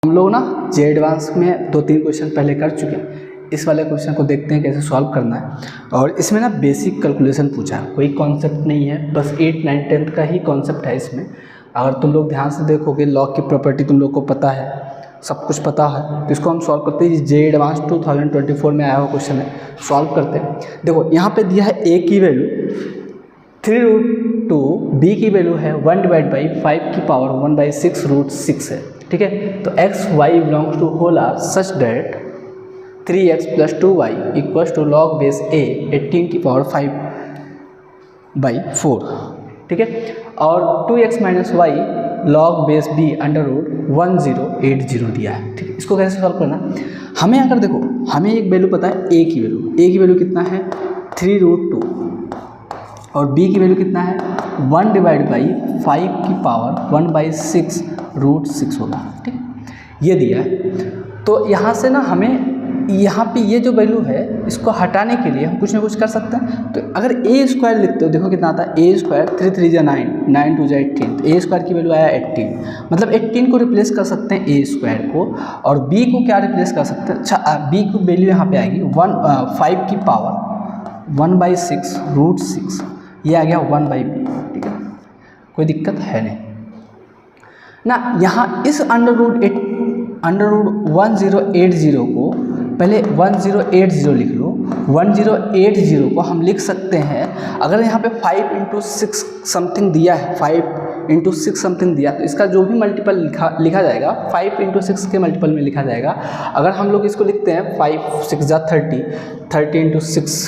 हम लोग ना जे एडवांस में 2-3 क्वेश्चन पहले कर चुके हैं। इस वाले क्वेश्चन को देखते हैं कैसे सॉल्व करना है। और इसमें ना बेसिक कैलकुलेशन पूछा है, कोई कॉन्सेप्ट नहीं है, बस 8, 9, 10 का ही कॉन्सेप्ट है इसमें। अगर तुम लोग ध्यान से देखोगे लॉग की प्रॉपर्टी तुम लोग को पता है, सब कुछ पता है, तो इसको हम सॉल्व करते हैं। जे एडवांस 2024 में आया हुआ क्वेश्चन है, सॉल्व करते हैं। देखो यहाँ पे दिया है a की वैल्यू 3√2, b की वैल्यू है 1/5 है, ठीक है। तो x y belongs to whole R such that 3x + 2y equals to log base a 18⁴, ठीक है। और 2x - y log base b √1080 दिया है, ठीक है। इसको कैसे सॉल्व करना, हमें अगर देखो हमें एक वैल्यू पता है a की वैल्यू कितना है 3√2 और b की वैल्यू कितना है 1/5 होगा, ठीक। ये दिया है, तो यहाँ से ना हमें यहाँ पे ये जो वैल्यू है इसको हटाने के लिए हम कुछ ना कुछ कर सकते हैं। तो अगर a² लिखते हो, देखो कितना आता है a², 3 3 = 9, 9 2 = 18, तो a² की वैल्यू आया 18, मतलब 18 को रिप्लेस कर सकते हैं a² को, और b को क्या रिप्लेस कर सकते हैं। अच्छा, b की वैल्यू यहाँ पे आएगी 1/6 ये आ गया 1/b, ठीक है, कोई दिक्कत है नहीं ना। यहाँ इस √1080 को पहले 1080 लिख लो। 1080 को हम लिख सकते हैं, अगर यहाँ पे 5 × 6 समथिंग दिया है, 5 × 6 समथिंग दिया, तो इसका जो भी मल्टीपल लिखा जाएगा 5 × 6 के मल्टीपल में लिखा जाएगा। अगर हम लोग इसको लिखते हैं 5 × 6 = 30, 30 × 6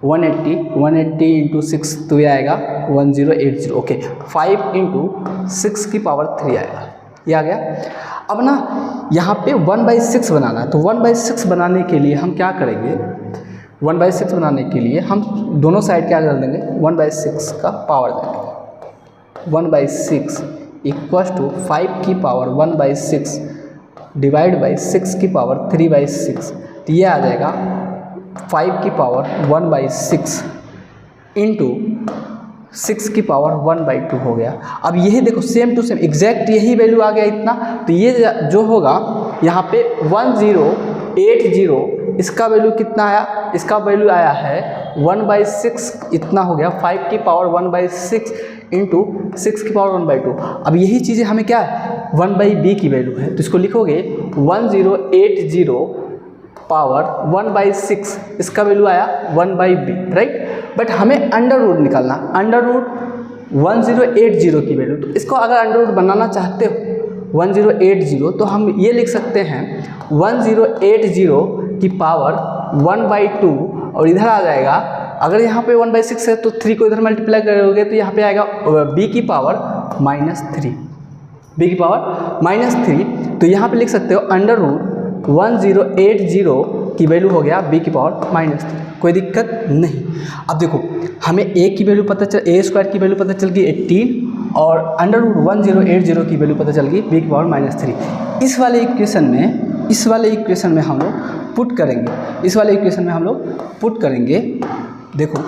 180, 180 × 6 तो ये आएगा 1080, ओके। 5 × 6⁻³ आएगा, ये आ गया। अब ना यहाँ पे 1/6 बनाना है, तो 1/6 बनाने के लिए हम क्या करेंगे, 1/6 बनाने के लिए हम दोनों साइड क्या कर देंगे, 1/6 का पावर देंगे। 1/6 = 5⁻1/6 / 6⁻3/6, तो ये आ जाएगा 5⁻1/6 × 6⁻1/2 हो गया। अब यही देखो सेम टू सेम एग्जैक्ट यही वैल्यू आ गया इतना, तो ये जो होगा यहाँ पे 1080, इसका वैल्यू कितना आया, इसका वैल्यू आया है 1/6, इतना हो गया 5⁻1/6 × 6⁻1/2। अब यही चीज़ें हमें क्या है 1/b की वैल्यू है, तो इसको लिखोगे 1080 पावर 1/6, इसका वैल्यू आया 1/b, राइट। बट हमें अंडर रूट निकालना, √1080 की वैल्यू, तो इसको अगर अंडर रूट बनाना चाहते हो 1080, तो हम ये लिख सकते हैं 1080 की पावर 1/2, और इधर आ जाएगा, अगर यहाँ पे 1/6 है तो 3 को इधर मल्टीप्लाई करोगे तो यहाँ पे आएगा b की पावर -3, b की पावर -3, तो यहाँ पे लिख सकते हो अंडर रूट 1080 की वैल्यू हो गया b की पावर -3, कोई दिक्कत नहीं। अब देखो हमें a की वैल्यू पता चल, a² की वैल्यू पता चल गई 18, और अंडर रूट 1080 की वैल्यू पता चल गई b की पावर -3। इस वाले इक्वेशन में हम लोग पुट करेंगे, देखो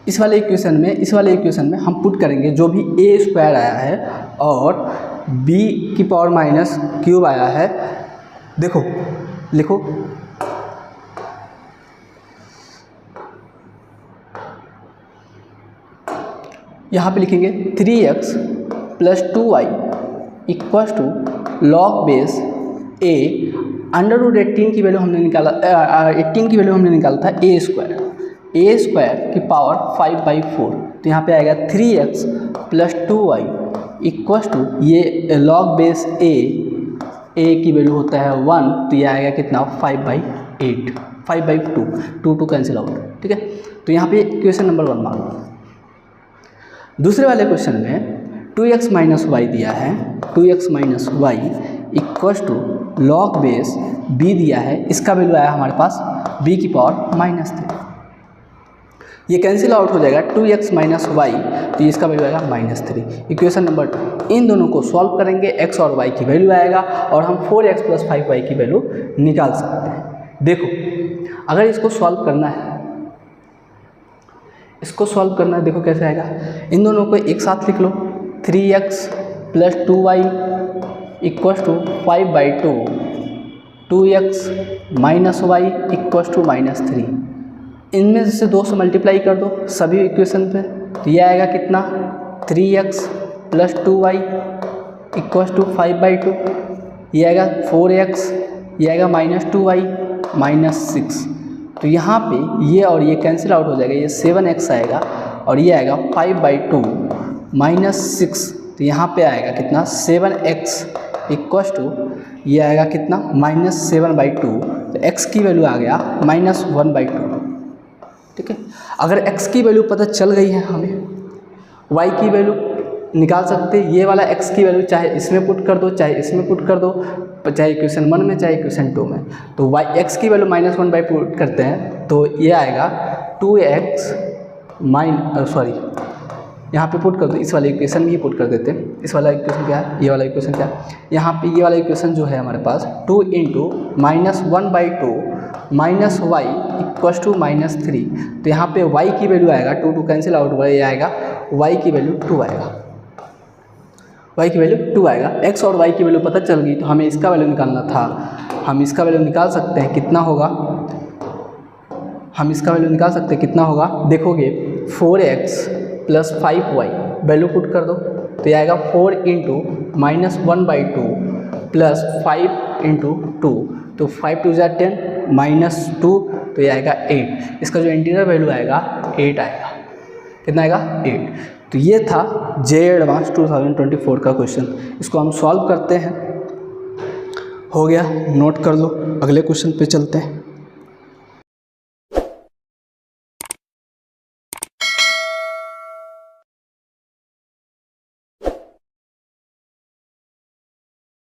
इस वाले इक्वेशन में हम पुट करेंगे जो भी a² आया है और b की पावर -³ आया है। देखो लिखो, यहाँ पे लिखेंगे 3x + 2y equals to log base a √18 की वैल्यू हमने निकाला, 18 की वैल्यू हमने निकाला था a² की पावर 5/4, तो यहाँ पे आएगा 3x + 2y इक्वल्स टू ये लॉग बेस a की वैल्यू होता है 1, तो ये आएगा कितना 5/8, 5/2, 2 कैंसिल आउट, ठीक है। तो यहाँ पे क्वेश्चन नंबर 1 मान लो। दूसरे वाले क्वेश्चन में 2x - y दिया है, 2x - y equals to log base b दिया है, इसका वैल्यू आया हमारे पास b की पावर -3, ये कैंसिल आउट हो जाएगा 2x - y, तो इसका वैल्यू आएगा -3। इक्वेशन नंबर 2, इन दोनों को सॉल्व करेंगे, x और y की वैल्यू आएगा और हम 4x + 5y की वैल्यू निकाल सकते हैं। देखो अगर इसको सॉल्व करना है, देखो कैसे आएगा, इन दोनों को एक साथ लिख लो, 3x + 2y equals to 5/2, 2x minus Y equals to -3। इनमें से 2 से मल्टीप्लाई कर दो सभी इक्वेशन पे, तो ये आएगा कितना 3x plus 2y equals to 5/2, ये आएगा 4x, ये आएगा -2y -6। तो यहाँ पे ये और ये कैंसिल आउट हो जाएगा, ये 7x आएगा और ये आएगा 5/2 -6। तो यहाँ पे आएगा कितना 7x इक्वस टू ये आएगा कितना -7/2। तो x की वैल्यू आ गया -1/2। ठीक है, अगर x की वैल्यू पता चल गई है हमें, y की वैल्यू निकाल सकते हैं। ये वाला x की वैल्यू चाहे इसमें पुट कर दो, चाहे इसमें पुट कर दो, चाहे इक्वेशन 1 में चाहे इक्वेशन 2 में। तो x की वैल्यू -1/2 पुट करते हैं तो ये आएगा 2x यहाँ पे पुट कर दो, इस वाले इक्वेशन में ही पुट कर देते हैं। इस वाला इक्वेशन क्या है, ये वाला इक्वेशन क्या है, यहाँ पे ये वाला इक्वेशन जो है हमारे पास 2 × -1/2 -y इक्वस टू -3। तो यहाँ पे y की वैल्यू आएगा 2 कैंसिल आउट हुआ, ये आएगा y की वैल्यू 2 आएगा, y की वैल्यू 2 आएगा। x और y की वैल्यू पता चल गई तो हमें इसका वैल्यू निकालना था। हम इसका वैल्यू निकाल सकते हैं, कितना होगा, हम इसका वैल्यू निकाल सकते हैं कितना होगा, देखोगे 4x plus 5y value put कर दो तो ये आएगा 4 × -1/2 प्लस 5 × 2, तो 5 2 = 10 -2 तो ये आएगा 8। इसका जो इंटीरियर वैल्यू आएगा 8 आएगा, कितना आएगा 8। तो ये था JEE एडवांस 2024 का क्वेश्चन। इसको हम सॉल्व करते हैं, हो गया, नोट कर लो, अगले क्वेश्चन पे चलते हैं।